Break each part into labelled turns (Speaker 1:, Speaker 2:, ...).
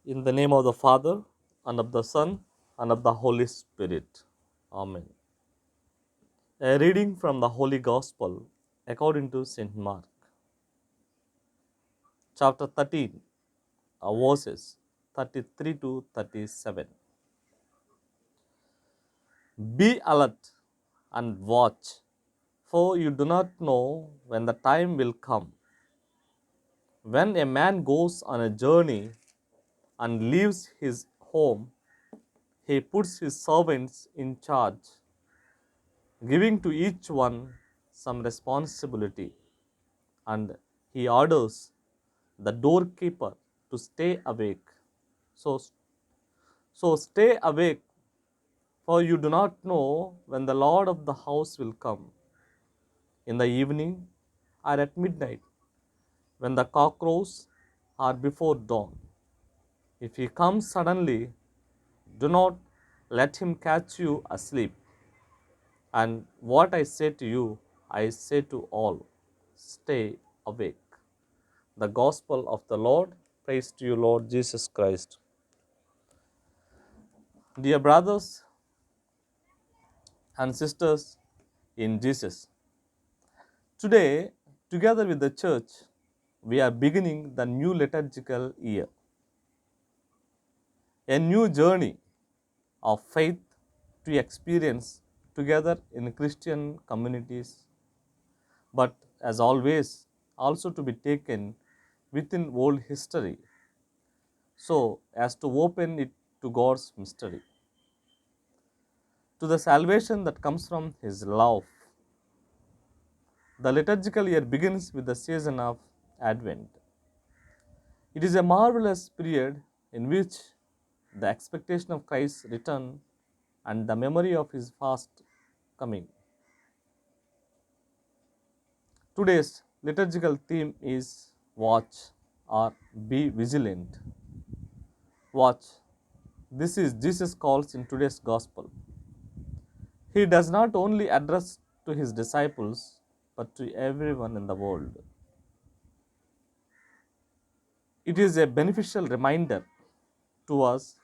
Speaker 1: In the name of the Father, and of the Son, and of the Holy Spirit. Amen. A reading from the Holy Gospel according to St. Mark, chapter 13, verses 33 to 37. Be alert and watch, for you do not know when the time will come. When a man goes on a journey and leaves his home, he puts his servants in charge, giving to each one some responsibility, and he orders the doorkeeper to stay awake. So, so stay awake, for you do not know when the Lord of the house will come, in the evening or at midnight, when the cock crows or before dawn. If he comes suddenly, do not let him catch you asleep. And what I say to you, I say to all, stay awake. The Gospel of the Lord. Praise to you, Lord Jesus Christ. Dear brothers and sisters in Jesus, today, together with the church, we are beginning the new liturgical year, a new journey of faith to experience together in Christian communities, but as always, also to be taken within old history, so as to open it to God's mystery, to the salvation that comes from His love. The liturgical year begins with the season of Advent. It is a marvelous period in which the expectation of Christ's return and the memory of His fast coming. Today's liturgical theme is watch or be vigilant. Watch. This is Jesus' calls in today's gospel. He does not only address to his disciples but to everyone in the world. It is a beneficial reminder to us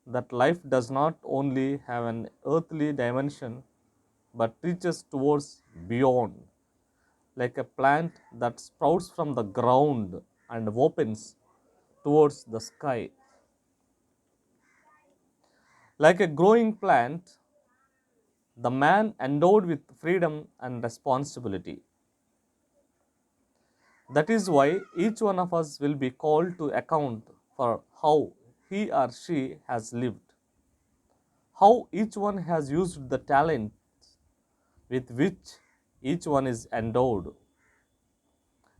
Speaker 1: that life does not only have an earthly dimension but reaches towards beyond, like a plant that sprouts from the ground and opens towards the sky. Like a growing plant, the man endowed with freedom and responsibility. That is why each one of us will be called to account for how he or she has lived, how each one has used the talents with which each one is endowed,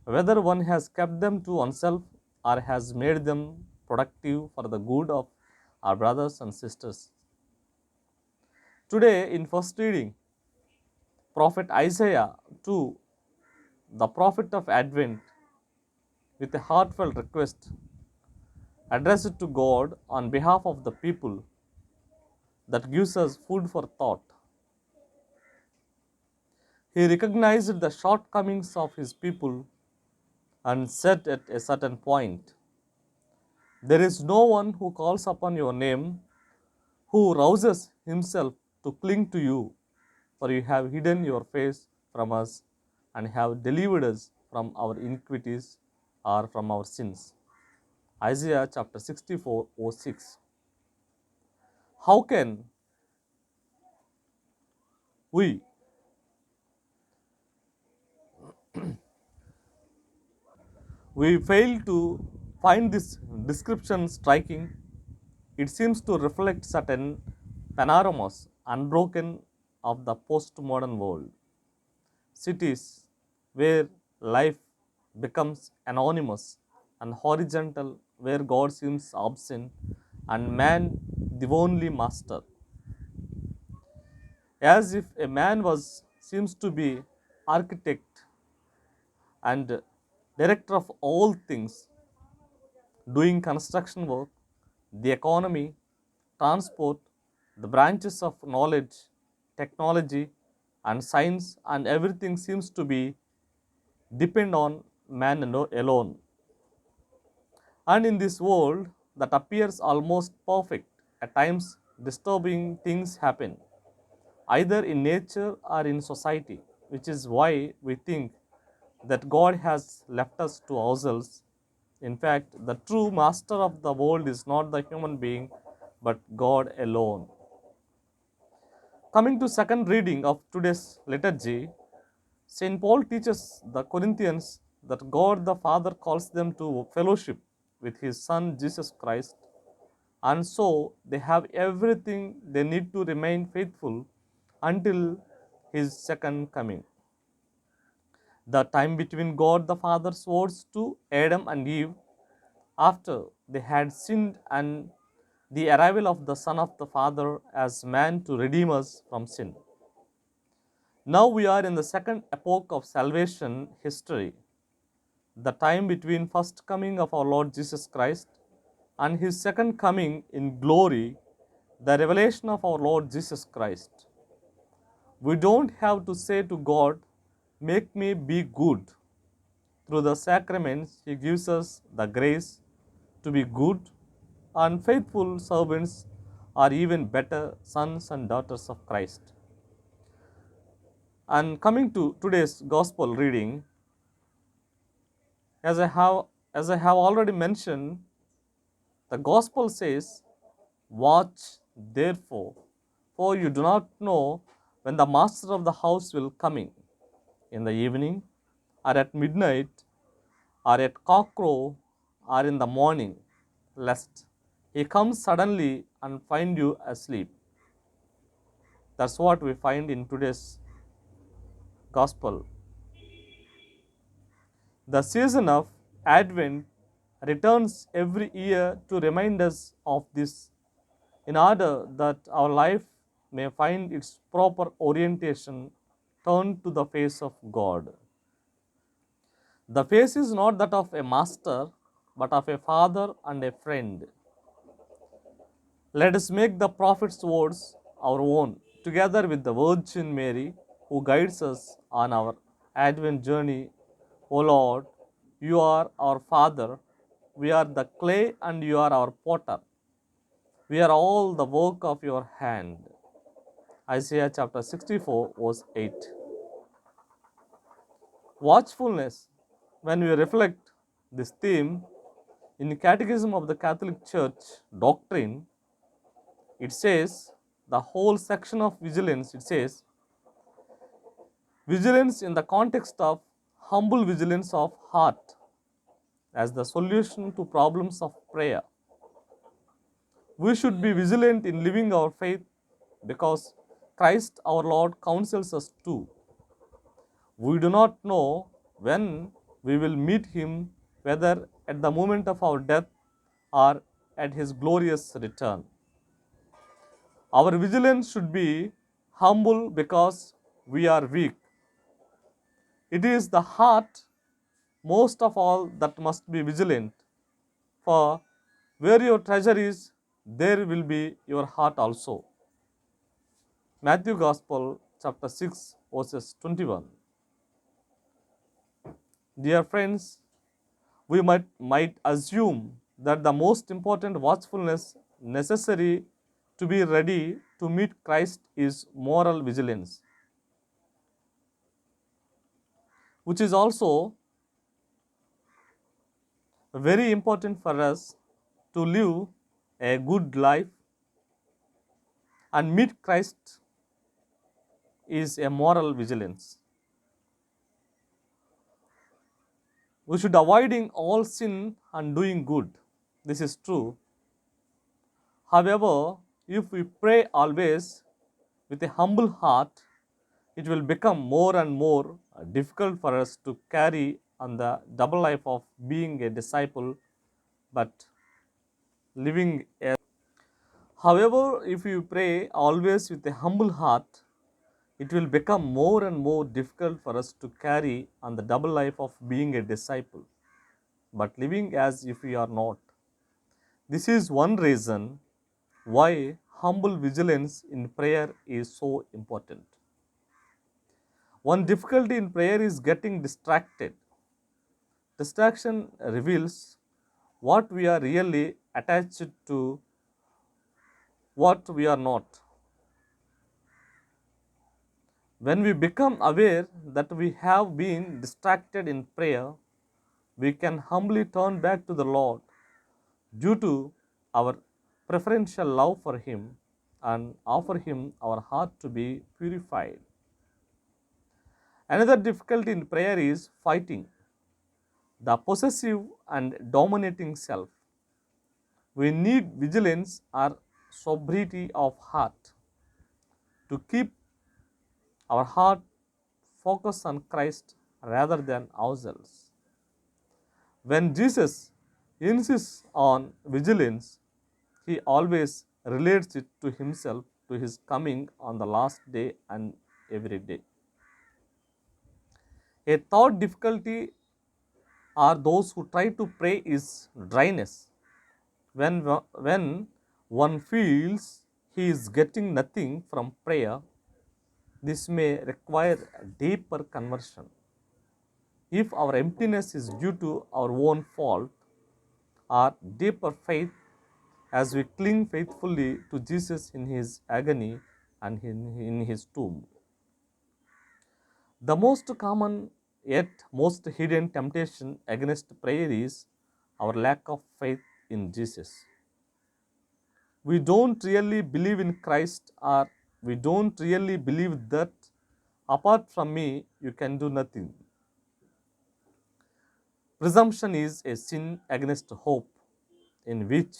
Speaker 1: whether one has kept them to oneself or has made them productive for the good of our brothers and sisters. Today, in first reading, Prophet Isaiah, too, the prophet of Advent, with a heartfelt request addressed to God on behalf of the people, that gives us food for thought. He recognized the shortcomings of his people and said at a certain point, there is no one who calls upon your name, who rouses himself to cling to you, for you have hidden your face from us and have delivered us from our iniquities or from our sins. Isaiah chapter 64, verse 6. How can we fail to find this description striking? It seems to reflect certain panoramas unbroken of the postmodern world. Cities where life becomes anonymous and horizontal, where God seems absent and man the only master. As if a man was seems to be architect and director of all things, doing construction work, the economy, transport, the branches of knowledge, technology, and science, and everything seems to be depend on man alone. And in this world, that appears almost perfect. At times, disturbing things happen, either in nature or in society, which is why we think that God has left us to ourselves. In fact, the true master of the world is not the human being, but God alone. Coming to second reading of today's liturgy, St. Paul teaches the Corinthians that God the Father calls them to fellowship with His Son Jesus Christ, and so they have everything they need to remain faithful until His second coming. The time between God the Father's words to Adam and Eve after they had sinned and the arrival of the Son of the Father as man to redeem us from sin. Now we are in the second epoch of salvation history, the time between first coming of our Lord Jesus Christ and his second coming in glory, the revelation of our Lord Jesus Christ. We don't have to say to God, make me be good. Through the sacraments, He gives us the grace to be good and faithful servants, or even better sons and daughters of Christ. And coming to today's gospel reading, as I have already mentioned, the gospel says, watch therefore, for you do not know when the master of the house will come in the evening, or at midnight, or at cockcrow, or in the morning, lest he comes suddenly and find you asleep. That's what we find in today's gospel. The season of Advent returns every year to remind us of this, in order that our life may find its proper orientation turned to the face of God. The face is not that of a master, but of a father and a friend. Let us make the prophet's words our own, together with the Virgin Mary, who guides us on our Advent journey. O Lord, you are our Father, we are the clay and you are our potter. We are all the work of your hand. Isaiah chapter 64, verse 8. Watchfulness. When we reflect this theme in the Catechism of the Catholic Church doctrine, it says, the whole section of vigilance, it says, vigilance in the context of humble vigilance of heart as the solution to problems of prayer. We should be vigilant in living our faith because Christ our Lord counsels us to. We do not know when we will meet Him, whether at the moment of our death or at His glorious return. Our vigilance should be humble because we are weak. It is the heart most of all that must be vigilant, for where your treasure is, there will be your heart also. Matthew Gospel, chapter 6, verses 21. Dear friends, we might assume that the most important watchfulness necessary to be ready to meet Christ is moral vigilance, which is also very important for us to live a good life and meet Christ is a moral vigilance. We should avoiding all sin and doing good. This is true. However, if we pray always with a humble heart, it will become more and more difficult for us to carry on the double life of being a disciple but living a. However, if you pray always with a humble heart, it will become more and more difficult for us to carry on the double life of being a disciple but living as if we are not. This is one reason why humble vigilance in prayer is so important. One difficulty in prayer is getting distracted. Distraction reveals what we are really attached to, what we are not. When we become aware that we have been distracted in prayer, we can humbly turn back to the Lord due to our preferential love for Him and offer Him our heart to be purified. Another difficulty in prayer is fighting the possessive and dominating self. We need vigilance or sobriety of heart to keep our heart focused on Christ rather than ourselves. When Jesus insists on vigilance, he always relates it to himself, to his coming on the last day and every day. A third difficulty are those who try to pray is dryness. When one feels he is getting nothing from prayer, this may require a deeper conversion. If our emptiness is due to our own fault, or deeper faith as we cling faithfully to Jesus in his agony and in his tomb. The most common yet most hidden temptation against prayer is our lack of faith in Jesus. We don't really believe in Christ, or we don't really believe that apart from me you can do nothing. Presumption is a sin against hope, in which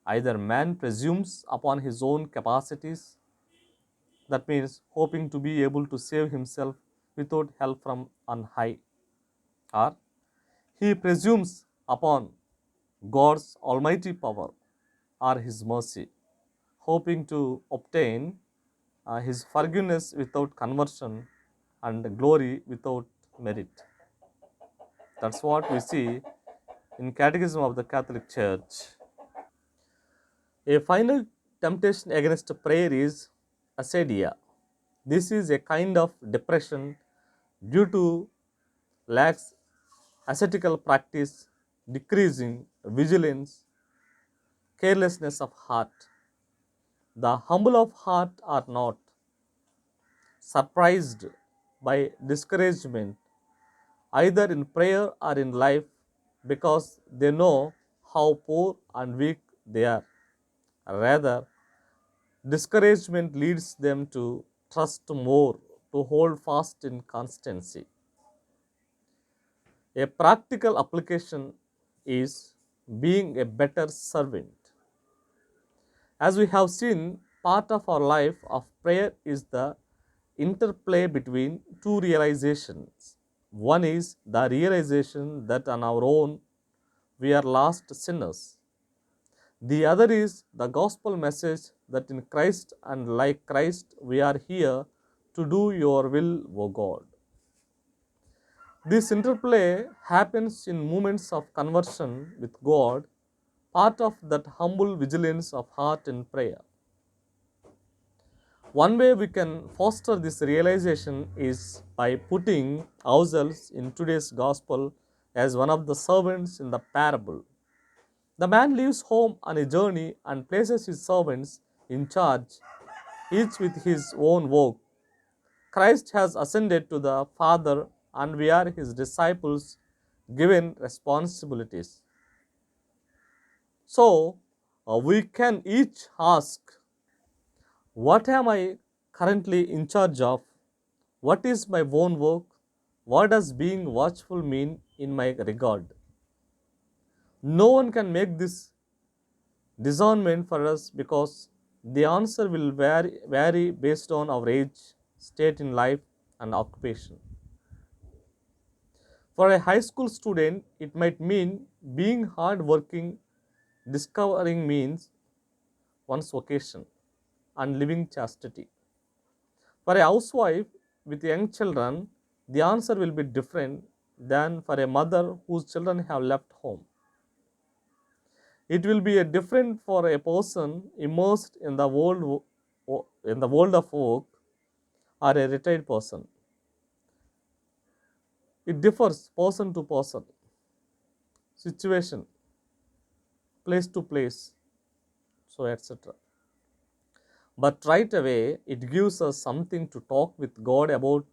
Speaker 1: either man presumes upon his own capacities, that means hoping to be able to save himself without help from on high, or he presumes upon God's almighty power or his mercy, hoping to obtain his forgiveness without conversion and glory without merit. That's what we see in Catechism of the Catholic Church. A final temptation against prayer is acedia. This is a kind of depression due to lax ascetical practice, decreasing vigilance, carelessness of heart. The humble of heart are not surprised by discouragement either in prayer or in life, because they know how poor and weak they are. Rather, discouragement leads them to trust more, to hold fast in constancy. A practical application is being a better servant. As we have seen, part of our life of prayer is the interplay between two realizations. One is the realization that on our own we are lost sinners. The other is the gospel message that in Christ and like Christ we are here to do your will, O God. This interplay happens in moments of conversion with God, part of that humble vigilance of heart in prayer. One way we can foster this realization is by putting ourselves in today's gospel as one of the servants in the parable. The man leaves home on a journey and places his servants in charge, each with his own work. Christ has ascended to the Father, and we are his disciples given responsibilities. So, we can each ask, what am I currently in charge of? What is my own work? What does being watchful mean in my regard? No one can make this discernment for us, because the answer will vary based on our age, state in life, and occupation. For a high school student, it might mean being hardworking, discovering means one's vocation, and living chastity. For a housewife with young children, the answer will be different than for a mother whose children have left home. It will be a different for a person immersed in the world of work, or a retired person. It differs person to person, situation. place to place, so etc. But right away, it gives us something to talk with God about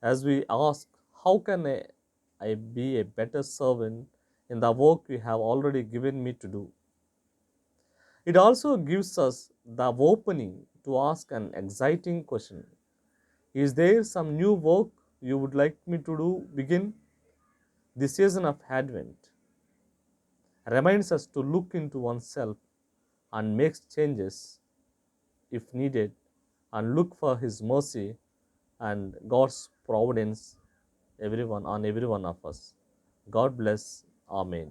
Speaker 1: as we ask, how can I be a better servant in the work you have already given me to do? It also gives us the opening to ask an exciting question. Is there some new work you would like me to do begin? This season of Advent reminds us to look into oneself and make changes if needed, and look for His mercy and God's providence everyone on every one of us. God bless. Amen.